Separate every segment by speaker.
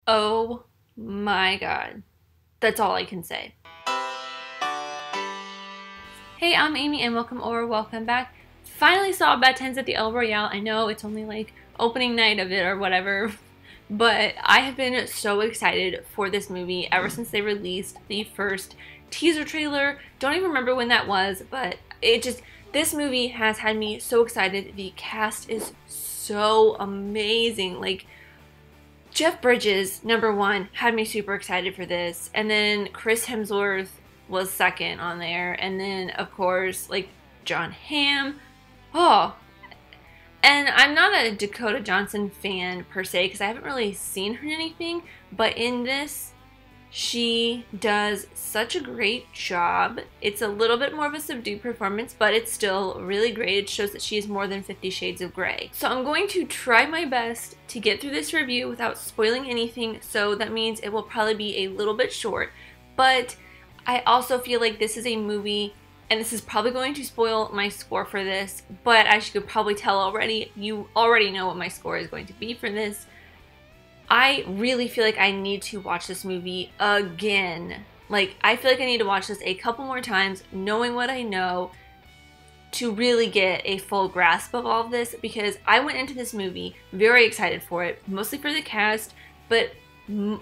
Speaker 1: Oh my god. That's all I can say. Hey, I'm Amy and welcome back. Finally saw Bad Times at the El Royale. I know it's only like opening night of it or whatever, but I have been so excited for this movie ever since they released the first teaser trailer. Don't even remember when that was, but this movie has had me so excited. The cast is so amazing. Like, Jeff Bridges, number one, had me super excited for this. And then Chris Hemsworth was second on there. And then, of course, like, John Hamm. Oh. And I'm not a Dakota Johnson fan per se because I haven't really seen her in anything. But in this, she does such a great job. It's a little bit more of a subdued performance, but it's still really great. It shows that she is more than 50 Shades of Grey. So I'm going to try my best to get through this review without spoiling anything, so that means it will probably be a little bit short. But I also feel like this is a movie, and this is probably going to spoil my score for this, but as you could probably tell already, you already know what my score is going to be for this. I really feel like I need to watch this movie again. Like, I feel like I need to watch this a couple more times, knowing what I know, to really get a full grasp of all of this, because I went into this movie very excited for it, mostly for the cast, but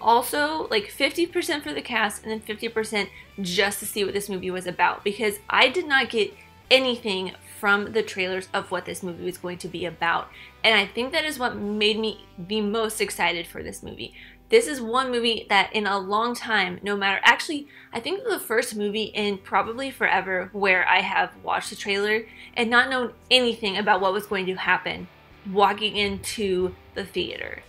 Speaker 1: also like 50% for the cast and then 50% just to see what this movie was about, because I did not get anything from the trailers of what this movie was going to be about. And I think that is what made me the most excited for this movie. This is one movie that in a long time, no matter, actually, I think the first movie in probably forever where I have watched the trailer and not known anything about what was going to happen walking into the theater.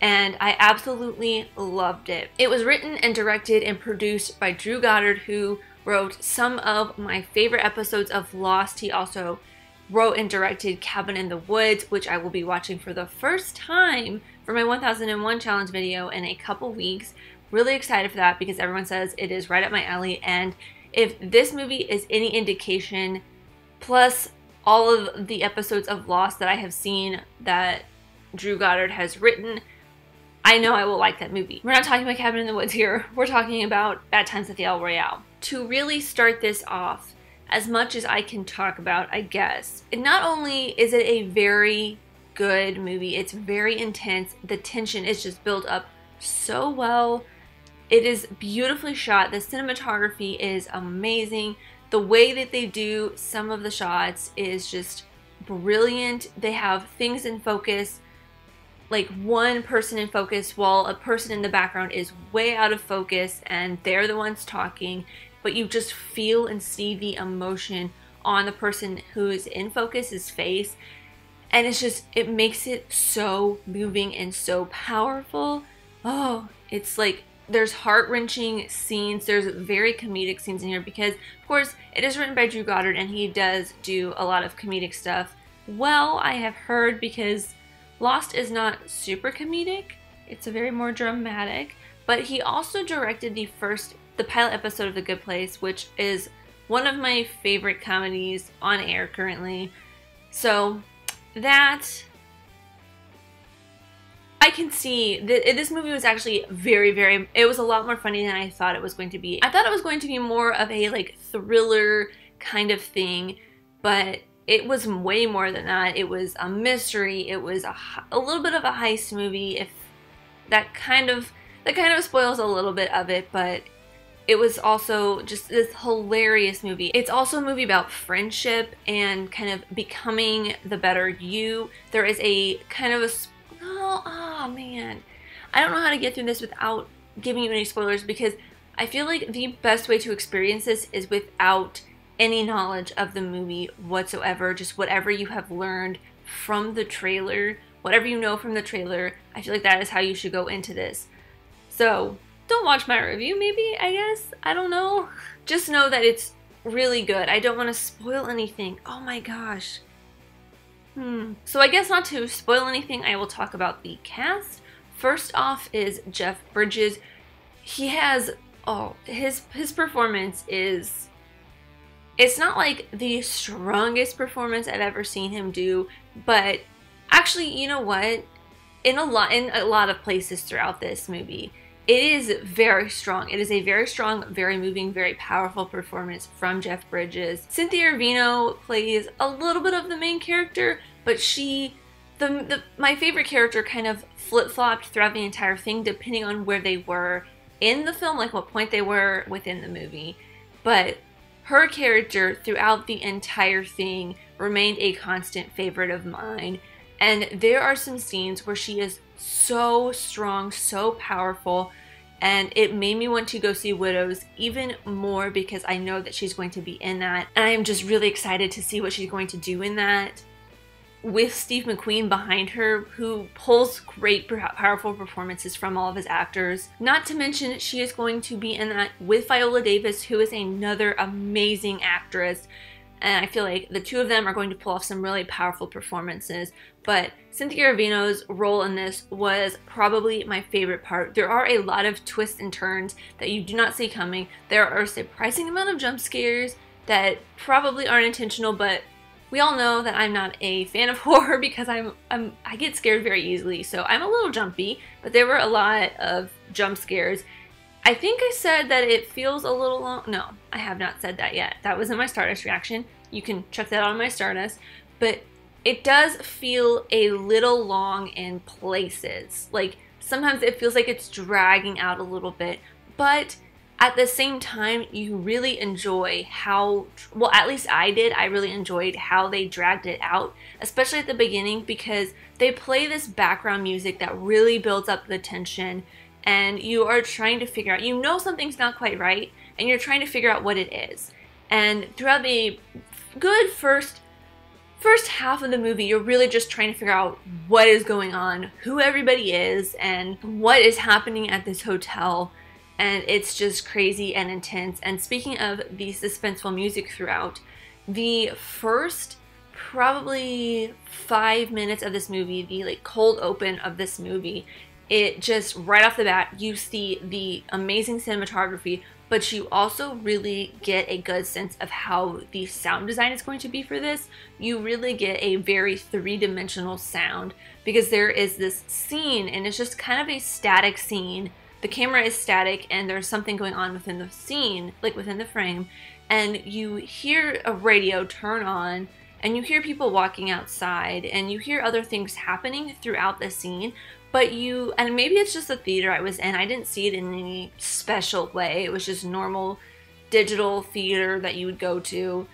Speaker 1: And I absolutely loved it. It was written and directed and produced by Drew Goddard, who wrote some of my favorite episodes of Lost. He also wrote and directed Cabin in the Woods, which I will be watching for the first time for my 1001 challenge video in a couple weeks. Really excited for that because everyone says it is right up my alley, and if this movie is any indication, plus all of the episodes of Lost that I have seen that Drew Goddard has written, I know I will like that movie. We're not talking about Cabin in the Woods here. We're talking about Bad Times at the El Royale. To really start this off, as much as I can talk about, I guess, not only is it a very good movie, it's very intense. The tension is just built up so well. It is beautifully shot. The cinematography is amazing. The way that they do some of the shots is just brilliant. They have things in focus, like one person in focus while a person in the background is way out of focus and they're the ones talking, but you just feel and see the emotion on the person who is in focus's face. And it's just, it makes it so moving and so powerful. Oh, it's like, there's heart-wrenching scenes, there's very comedic scenes in here because, of course, it is written by Drew Goddard and he does do a lot of comedic stuff. Well, I have heard, because Lost is not super comedic, it's a very more dramatic, but he also directed the pilot episode of The Good Place, which is one of my favorite comedies on air currently. So that, I can see that this movie was actually it was a lot more funny than I thought it was going to be. I thought it was going to be more of a like thriller kind of thing, but it was way more than that. It was a mystery. It was a little bit of a heist movie. If that kind of spoils a little bit of it, but it was also just this hilarious movie. It's also a movie about friendship and kind of becoming the better you. There is a kind of a, oh man, I don't know how to get through this without giving you any spoilers, because I feel like the best way to experience this is without any knowledge of the movie whatsoever. Just whatever you have learned from the trailer, whatever you know from the trailer, I feel like that is how you should go into this. So don't watch my review, maybe, I guess, I don't know. Just know that it's really good. I don't want to spoil anything. Oh my gosh. So I guess not to spoil anything, I will talk about the cast. First off is Jeff Bridges. He has, his performance is, it's not like the strongest performance I've ever seen him do, but actually, you know what? in a lot of places throughout this movie. It is very strong. It is a very strong, very moving, very powerful performance from Jeff Bridges. Cynthia Erivo plays a little bit of the main character, but my favorite character kind of flip-flopped throughout the entire thing depending on where they were in the film, like what point they were within the movie. But her character throughout the entire thing remained a constant favorite of mine. And there are some scenes where she is so strong, so powerful, and it made me want to go see Widows even more because I know that she's going to be in that. And I am just really excited to see what she's going to do in that, with Steve McQueen behind her, who pulls great, powerful performances from all of his actors. Not to mention, she is going to be in that with Viola Davis, who is another amazing actress. And I feel like the two of them are going to pull off some really powerful performances. But Cynthia Erivo's role in this was probably my favorite part. There are a lot of twists and turns that you do not see coming. There are a surprising amount of jump scares that probably aren't intentional, but we all know that I'm not a fan of horror because I get scared very easily, so I'm a little jumpy, but there were a lot of jump scares. I think I said that it feels a little long. No, I have not said that yet. That wasn't my Stardust reaction. You can check that out on my Stardust, but it does feel a little long in places. Like, sometimes it feels like it's dragging out a little bit, but at the same time, you really enjoy how, well, at least I did, I really enjoyed how they dragged it out, especially at the beginning, because they play this background music that really builds up the tension, and you are trying to figure out, you know something's not quite right, and you're trying to figure out what it is. And throughout the good first half of the movie, you're really just trying to figure out what is going on, who everybody is, and what is happening at this hotel. And it's just crazy and intense. And speaking of the suspenseful music throughout, the first probably 5 minutes of this movie, the like cold open of this movie, it just right off the bat, you see the amazing cinematography, but you also really get a good sense of how the sound design is going to be for this. You really get a very three-dimensional sound because there is this scene, and it's just kind of a static scene. The camera is static and there's something going on within the scene, like within the frame, and you hear a radio turn on and you hear people walking outside and you hear other things happening throughout the scene, but and maybe it's just the theater I was in, I didn't see it in any special way, it was just normal digital theater that you would go to.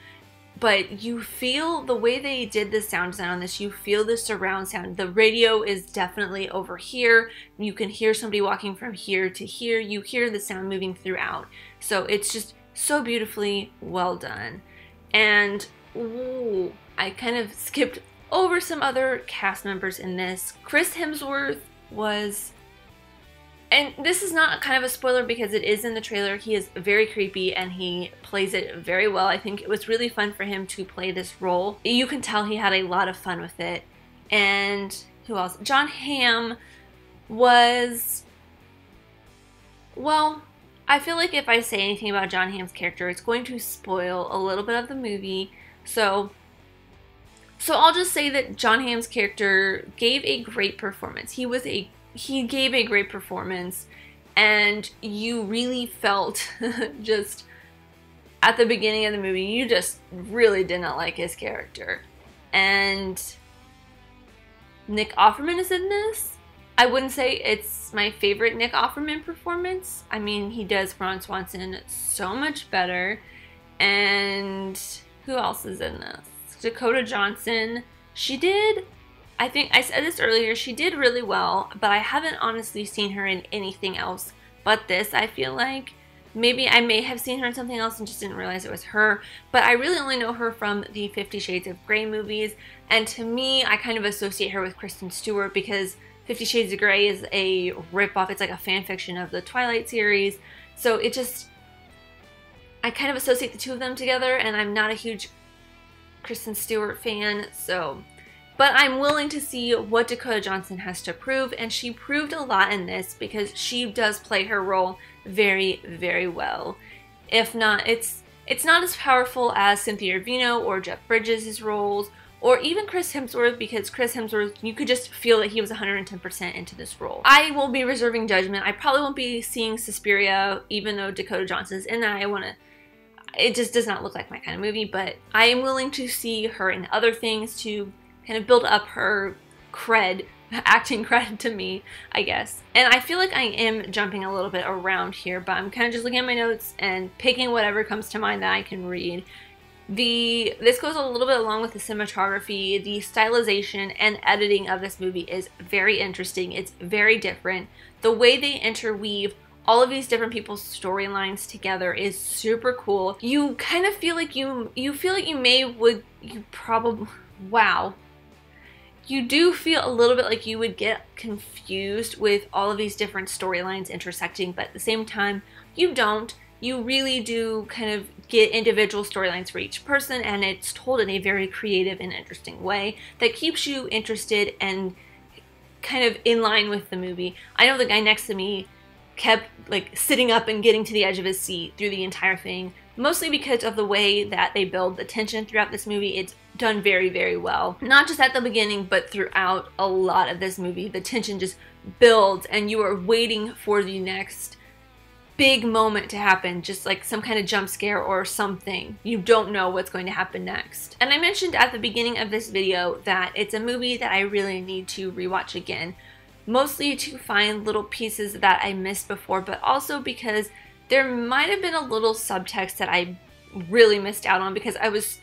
Speaker 1: But you feel the way they did the sound design on this, you feel the surround sound. The radio is definitely over here. You can hear somebody walking from here to here. You hear the sound moving throughout. So it's just so beautifully well done. And ooh, I kind of skipped over some other cast members in this. Chris Hemsworth was, and this is not kind of a spoiler because it is in the trailer, he is very creepy and he plays it very well. I think it was really fun for him to play this role. You can tell he had a lot of fun with it. And who else? Jon Hamm was, well, I feel like if I say anything about Jon Hamm's character, it's going to spoil a little bit of the movie. So I'll just say that Jon Hamm's character gave a great performance. He gave a great performance, and you really felt just at the beginning of the movie, you just really did not like his character. And Nick Offerman is in this. I wouldn't say it's my favorite Nick Offerman performance. I mean, he does Ron Swanson so much better. And who else is in this? Dakota Johnson. She did, I think I said this earlier, she did really well, but I haven't honestly seen her in anything else but this. I feel like maybe I may have seen her in something else and just didn't realize it was her, but I really only know her from the 50 Shades of Grey movies, and to me, I kind of associate her with Kristen Stewart because 50 Shades of Grey is a ripoff. It's like a fan fiction of the Twilight series, so it just, I kind of associate the two of them together, and I'm not a huge Kristen Stewart fan, so, but I'm willing to see what Dakota Johnson has to prove, and she proved a lot in this because she does play her role very, very well. If not, it's not as powerful as Cynthia Erivo or Jeff Bridges' roles, or even Chris Hemsworth, because Chris Hemsworth, you could just feel that he was 110% into this role. I will be reserving judgment. I probably won't be seeing Suspiria, even though Dakota Johnson's in that. It just does not look like my kind of movie, but I am willing to see her in other things to kind of build up her cred, acting cred to me, I guess. And I feel like I am jumping a little bit around here, but I'm kind of just looking at my notes and picking whatever comes to mind that I can read. This goes a little bit along with the cinematography. The stylization and editing of this movie is very interesting. It's very different. The way they interweave all of these different people's storylines together is super cool. You kind of feel like you do feel a little bit like you would get confused with all of these different storylines intersecting, but at the same time, you don't. You really do kind of get individual storylines for each person, and it's told in a very creative and interesting way that keeps you interested and kind of in line with the movie. I know the guy next to me kept like sitting up and getting to the edge of his seat through the entire thing, mostly because of the way that they build the tension throughout this movie. It's done very, very well. Not just at the beginning, but throughout a lot of this movie. The tension just builds and you are waiting for the next big moment to happen, just like some kind of jump scare or something. You don't know what's going to happen next. And I mentioned at the beginning of this video that it's a movie that I really need to rewatch again. Mostly to find little pieces that I missed before, but also because there might have been a little subtext that I really missed out on, because I was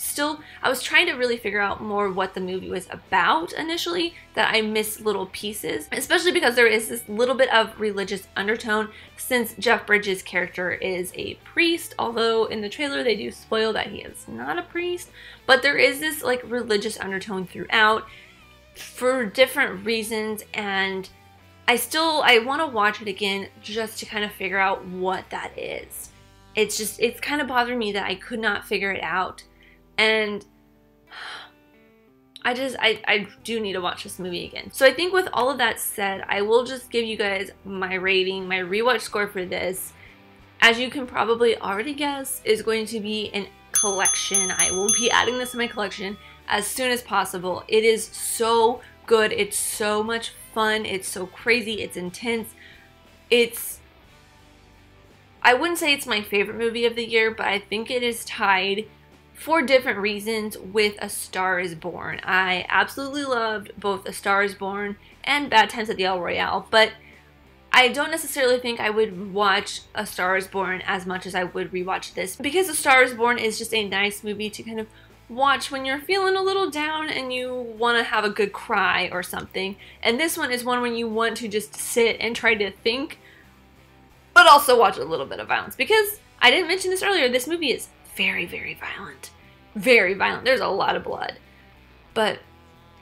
Speaker 1: trying to really figure out more what the movie was about initially, that I missed little pieces, especially because there is this little bit of religious undertone since Jeff Bridges' character is a priest, although in the trailer they do spoil that he is not a priest, but there is this like religious undertone throughout for different reasons, and I want to watch it again just to kind of figure out what that is. It's kind of bothering me that I could not figure it out, and I do need to watch this movie again. So I think with all of that said, I will just give you guys my rating, my rewatch score for this. As you can probably already guess, is going to be an collection. I will be adding this to my collection as soon as possible. It is so good. It's so much fun. It's so crazy. It's intense. I wouldn't say it's my favorite movie of the year, but I think it is tied for different reasons with A Star is Born. I absolutely loved both A Star is Born and Bad Times at the El Royale, but I don't necessarily think I would watch A Star is Born as much as I would rewatch this, because A Star is Born is just a nice movie to kind of watch when you're feeling a little down and you want to have a good cry or something. And this one is one when you want to just sit and try to think, but also watch a little bit of violence. Because I didn't mention this earlier, this movie is very, very violent. Very violent. There's a lot of blood. But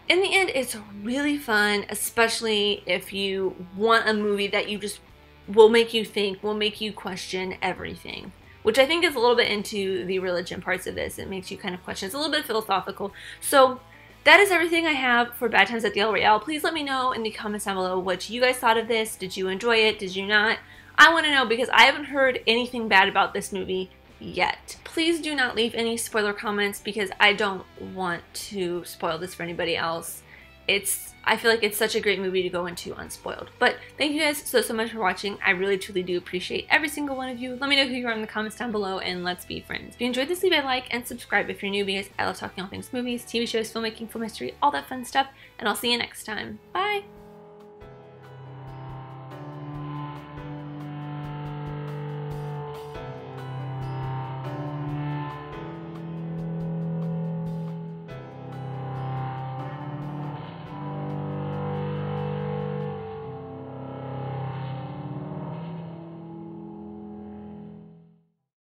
Speaker 1: in the end, it's really fun, especially if you want a movie that you just will make you think, will make you question everything, which I think is a little bit into the religion parts of this. It makes you kind of question. It's a little bit philosophical. So that is everything I have for Bad Times at the El Royale. Please let me know in the comments down below what you guys thought of this. Did you enjoy it? Did you not? I want to know, because I haven't heard anything bad about this movie yet. Please do not leave any spoiler comments, because I don't want to spoil this for anybody else. I feel like it's such a great movie to go into unspoiled. But thank you guys so much for watching. I really truly do appreciate every single one of you. Let me know who you are in the comments down below, and let's be friends. If you enjoyed this, leave a like and subscribe if you're new, because I love talking all things movies, TV shows, filmmaking, film history, all that fun stuff. And I'll see you next time. Bye!